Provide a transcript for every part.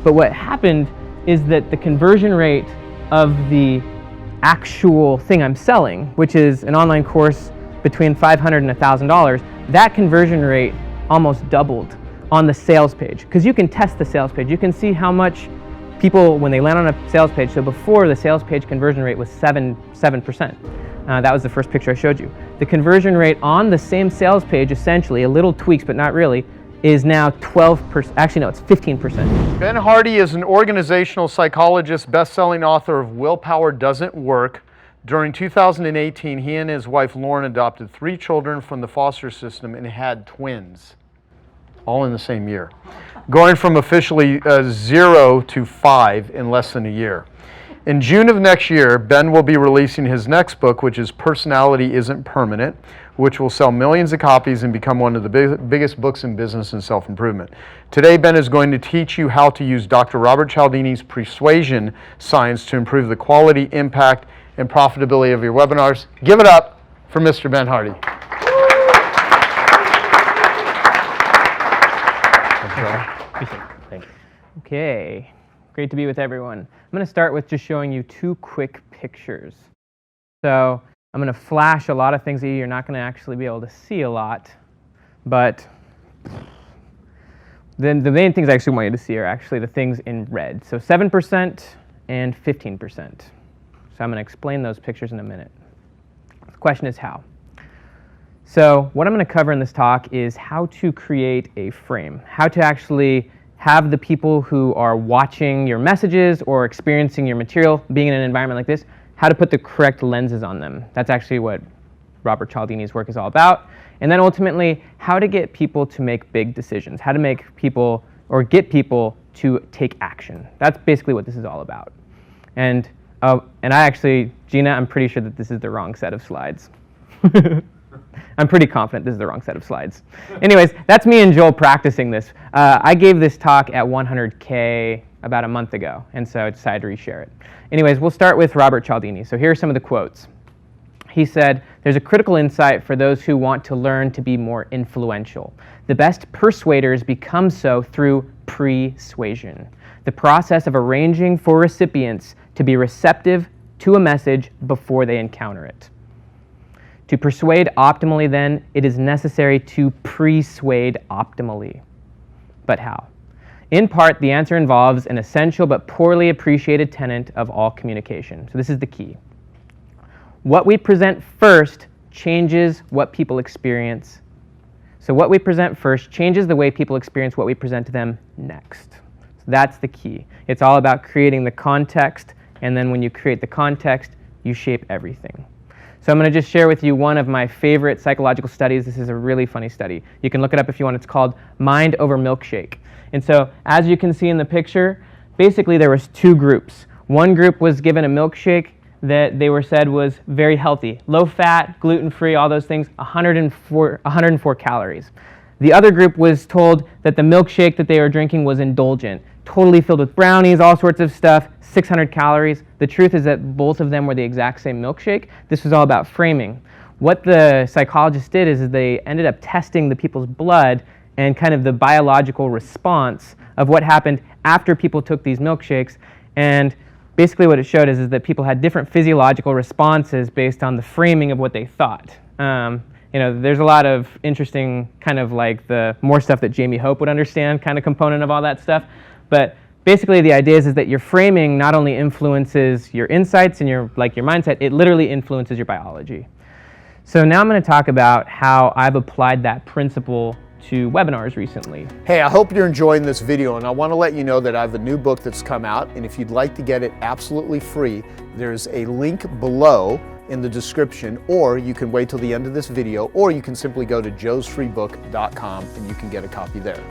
But what happened is that the conversion rate of the actual thing I'm selling, which is an online course between $500 and $1,000, that conversion rate almost doubled on the sales page, because you can test the sales page. You can see how much people, when they land on a sales page, so before the sales page conversion rate was 7%. That was the first picture I showed you. The conversion rate on the same sales page, essentially, a little tweaks but not really, is now 12%, actually no, it's 15%. Ben Hardy is an organizational psychologist, best-selling author of Willpower Doesn't Work. During 2018, he and his wife Lauren adopted 3 children from the foster system and had twins, all in the same year, going from officially 0 to 5 in less than a year. In June of next year, Ben will be releasing his next book, which is Personality Isn't Permanent, which will sell millions of copies and become one of the biggest books in business and self-improvement. Today, Ben is going to teach you how to use Dr. Robert Cialdini's persuasion science to improve the quality, impact, and profitability of your webinars. Give it up for Mr. Ben Hardy. Thanks. Okay, great to be with everyone. I'm going to start with just showing you 2 quick pictures. So I'm going to flash a lot of things at you. You're not going to actually be able to see a lot, but then the main things I actually want you to see are actually the things in red. So 7% and 15%. So I'm going to explain those pictures in a minute. The question is how. So what I'm going to cover in this talk is how to create a frame, how to actually have the people who are watching your messages or experiencing your material, being in an environment like this, how to put the correct lenses on them. That's actually what Robert Cialdini's work is all about. And then ultimately, how to get people to make big decisions, how to make people or get people to take action. That's basically what this is all about. And I actually, Gina, I'm pretty sure that this is the wrong set of slides. I'm pretty confident this is the wrong set of slides. Anyways, that's me and Joel practicing this. I gave this talk at 100K about a month ago, and so I decided to reshare it. Anyways, we'll start with Robert Cialdini. So here are some of the quotes. He said, "There's a critical insight for those who want to learn to be more influential. The best persuaders become so through pre-suasion, the process of arranging for recipients to be receptive to a message before they encounter it. To persuade optimally, then, it is necessary to persuade optimally. But how? In part, the answer involves an essential but poorly appreciated tenet of all communication." So this is the key. What we present first changes what people experience. So what we present first changes the way people experience what we present to them next. So that's the key. It's all about creating the context, and then when you create the context, you shape everything. So I'm going to just share with you one of my favorite psychological studies. This is a really funny study. You can look it up if you want. It's called Mind Over Milkshake. And so as you can see in the picture, basically there was 2 groups. One group was given a milkshake that they were said was very healthy, low fat, gluten-free, all those things, 104 calories. The other group was told that the milkshake that they were drinking was indulgent, totally filled with brownies, all sorts of stuff, 600 calories. The truth is that both of them were the exact same milkshake. This was all about framing. What the psychologists did is they ended up testing the people's blood and kind of the biological response of what happened after people took these milkshakes. And basically what it showed is that people had different physiological responses based on the framing of what they thought. There's a lot of interesting kind of like the more stuff that Jamie Hope would understand kind of component of all that stuff. But basically the idea is that your framing not only influences your insights and your mindset, it literally influences your biology. So now I'm going to talk about how I've applied that principle to webinars recently. Hey, I hope you're enjoying this video, and I want to let you know that I have a new book that's come out, and if you'd like to get it absolutely free, there's a link below in the description, or you can wait till the end of this video, or you can simply go to joesfreebook.com and you can get a copy there.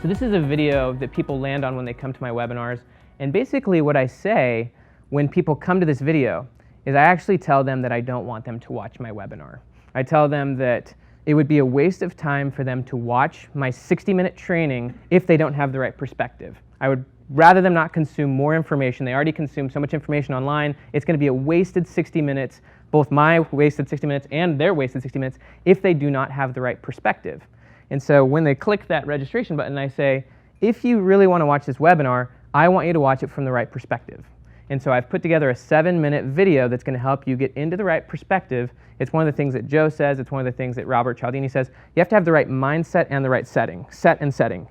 So this is a video that people land on when they come to my webinars, and basically what I say when people come to this video is I actually tell them that I don't want them to watch my webinar. I tell them that it would be a waste of time for them to watch my 60-minute training if they don't have the right perspective. I would rather them not consume more information. They already consume so much information online. It's going to be a wasted 60 minutes, both my wasted 60 minutes and their wasted 60 minutes, if they do not have the right perspective. And so when they click that registration button, I say, if you really want to watch this webinar, I want you to watch it from the right perspective. And so I've put together a 7-minute video that's going to help you get into the right perspective. It's one of the things that Joe says. It's one of the things that Robert Cialdini says. You have to have the right mindset and the right setting,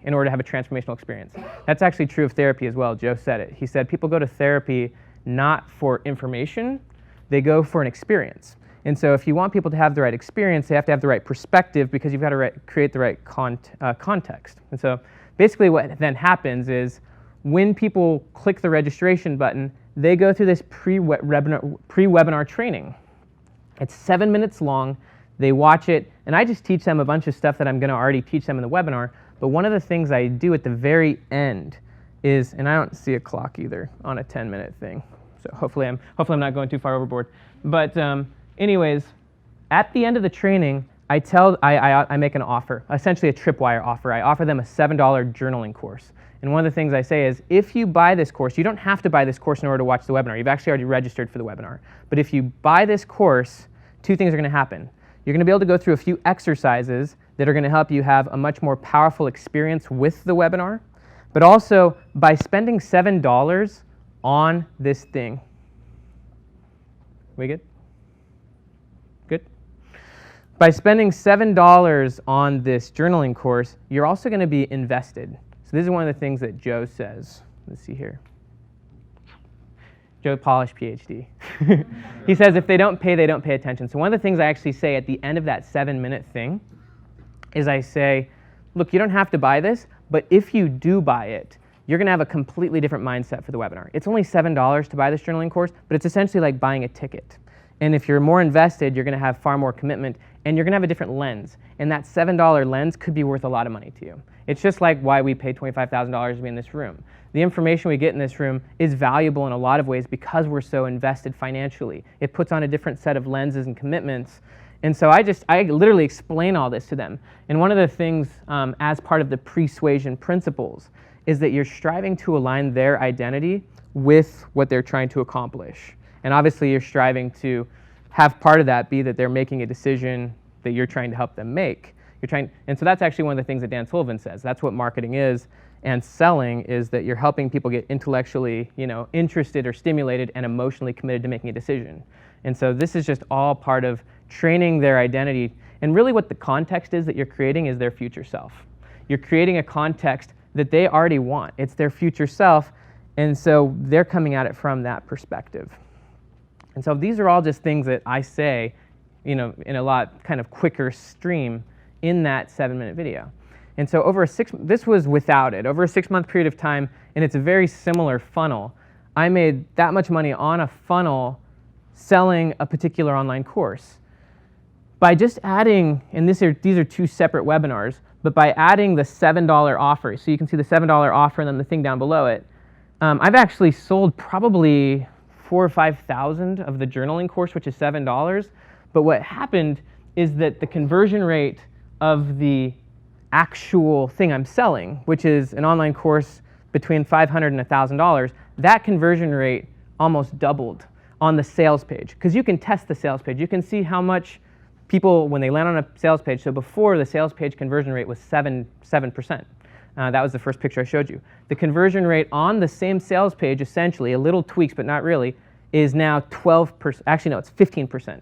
in order to have a transformational experience. That's actually true of therapy as well. Joe said it. He said people go to therapy not for information, they go for an experience. And so if you want people to have the right experience, they have to have the right perspective, because you've got to create the right context. And so basically what then happens is when people click the registration button, they go through this pre-webinar training. It's 7 minutes long. They watch it, and I just teach them a bunch of stuff that I'm going to already teach them in the webinar. But one of the things I do at the very end is, and I don't see a clock either on a 10-minute thing, so hopefully I'm not going too far overboard. But anyways, at the end of the training, I make an offer, essentially a tripwire offer. I offer them a $7 journaling course. And one of the things I say is, if you buy this course, you don't have to buy this course in order to watch the webinar. You've actually already registered for the webinar. But if you buy this course, two things are going to happen. You're going to be able to go through a few exercises that are going to help you have a much more powerful experience with the webinar. But also, by spending $7 on this thing. We good? Good? By spending $7 on this journaling course, you're also going to be invested. So this is one of the things that Joe says. Let's see here. Joe Polish, PhD. He says if they don't pay attention. So one of the things I actually say at the end of that 7-minute thing is I say, look, you don't have to buy this, but if you do buy it, you're going to have a completely different mindset for the webinar. It's only $7 to buy this journaling course, but it's essentially like buying a ticket. And if you're more invested, you're going to have far more commitment, and you're going to have a different lens. And that $7 lens could be worth a lot of money to you. It's just like why we pay $25,000 to be in this room. The information we get in this room is valuable in a lot of ways because we're so invested financially. It puts on a different set of lenses and commitments. And so I literally explain all this to them. And one of the things as part of the pre-suasion principles is that you're striving to align their identity with what they're trying to accomplish. And obviously you're striving to have part of that be that they're making a decision that you're trying to help them make. And so that's actually one of the things that Dan Sullivan says. That's what marketing is, and selling is that you're helping people get intellectually, interested or stimulated and emotionally committed to making a decision. And so this is just all part of training their identity. And really what the context is that you're creating is their future self. You're creating a context that they already want. It's their future self, and so they're coming at it from that perspective. And so these are all just things that I say, in a lot kind of quicker stream in that 7-minute video. And so this was without it, over a 6-month period of time, and it's a very similar funnel. I made that much money on a funnel selling a particular online course. By just adding, and these are two separate webinars, but by adding the $7 offer, so you can see the $7 offer and then the thing down below it, I've actually sold probably 4,000 or 5,000 of the journaling course, which is $7. But what happened is that the conversion rate of the actual thing I'm selling, which is an online course between $500 and $1,000, that conversion rate almost doubled on the sales page. Because you can test the sales page. You can see how much people, when they land on a sales page, so before the sales page conversion rate was 7%. That was the first picture I showed you. The conversion rate on the same sales page, essentially, a little tweaks but not really, is now 12%. Actually, no, it's 15%.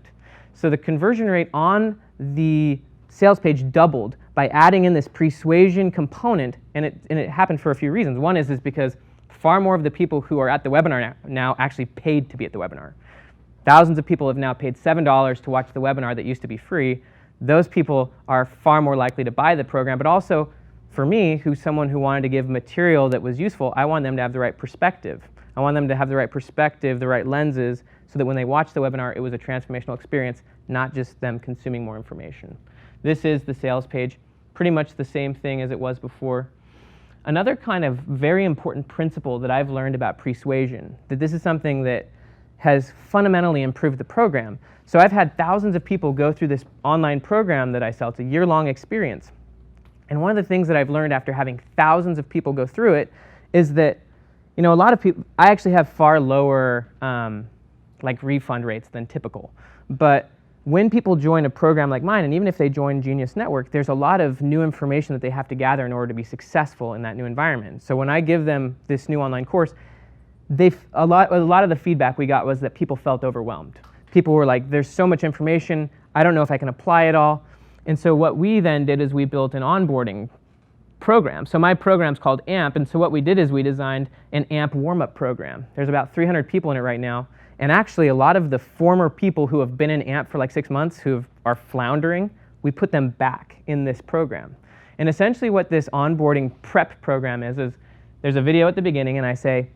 So the conversion rate on the sales page doubled by adding in this persuasion component, and it happened for a few reasons. One is because far more of the people who are at the webinar now actually paid to be at the webinar. Thousands of people have now paid $7 to watch the webinar that used to be free. Those people are far more likely to buy the program, but also for me, who's someone who wanted to give material that was useful, I want them to have the right perspective. I want them to have the right perspective, the right lenses, so that when they watch the webinar, it was a transformational experience, not just them consuming more information. This is the sales page, pretty much the same thing as it was before. Another kind of very important principle that I've learned about persuasion, that this is something that has fundamentally improved the program. So I've had thousands of people go through this online program that I sell. It's a year-long experience. And one of the things that I've learned after having thousands of people go through it is that, a lot of people, I actually have far lower refund rates than typical. But when people join a program like mine, and even if they join Genius Network, there's a lot of new information that they have to gather in order to be successful in that new environment. So when I give them this new online course, a lot of the feedback we got was that people felt overwhelmed. People were like, there's so much information, I don't know if I can apply it all. And so what we then did is we built an onboarding program. So my program's called AMP, and so what we did is we designed an AMP warm-up program. There's about 300 people in it right now, and actually a lot of the former people who have been in AMP for like 6 months who are floundering, we put them back in this program. And essentially what this onboarding prep program is there's a video at the beginning, and I say,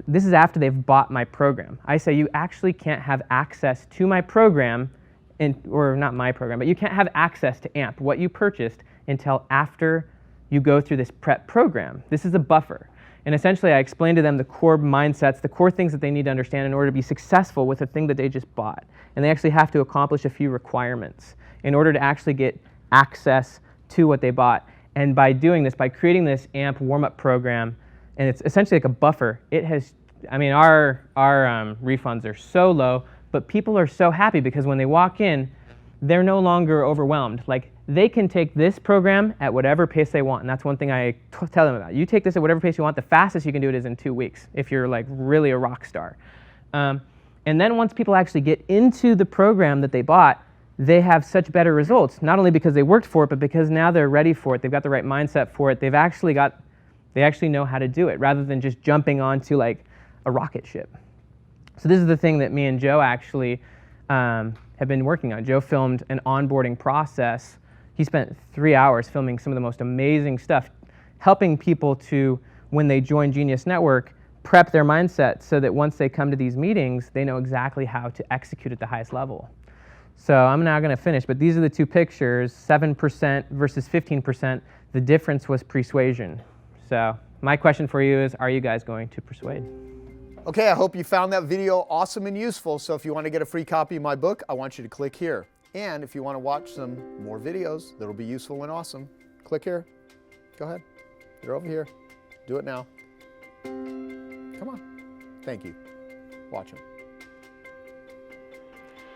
this is after they've bought my program. I say you actually can't have access to my program, or not my program, but you can't have access to AMP, what you purchased, until after you go through this prep program. This is a buffer. And essentially I explained to them the core mindsets, the core things that they need to understand in order to be successful with the thing that they just bought. And they actually have to accomplish a few requirements in order to actually get access to what they bought. And by doing this, by creating this AMP warm-up program, and it's essentially like a buffer, our refunds are so low, but people are so happy because when they walk in, they're no longer overwhelmed. Like, they can take this program at whatever pace they want, and that's one thing I tell them about. You take this at whatever pace you want. The fastest you can do it is in 2 weeks if you're like really a rock star. And then once people actually get into the program that they bought, they have such better results, not only because they worked for it, but because now they're ready for it. They've got the right mindset for it. They actually know how to do it rather than just jumping onto like a rocket ship. So this is the thing that me and Joe actually have been working on. Joe filmed an onboarding process. He spent 3 hours filming some of the most amazing stuff, helping people to, when they join Genius Network, prep their mindset so that once they come to these meetings, they know exactly how to execute at the highest level. So I'm now going to finish, but these are the two pictures, 7% versus 15%. The difference was persuasion. So my question for you is, are you guys going to persuade? Okay, I hope you found that video awesome and useful. So if you want to get a free copy of my book, I want you to click here. And if you want to watch some more videos that'll be useful and awesome, click here. Go ahead. They're over here. Do it now. Come on. Thank you. Watch them.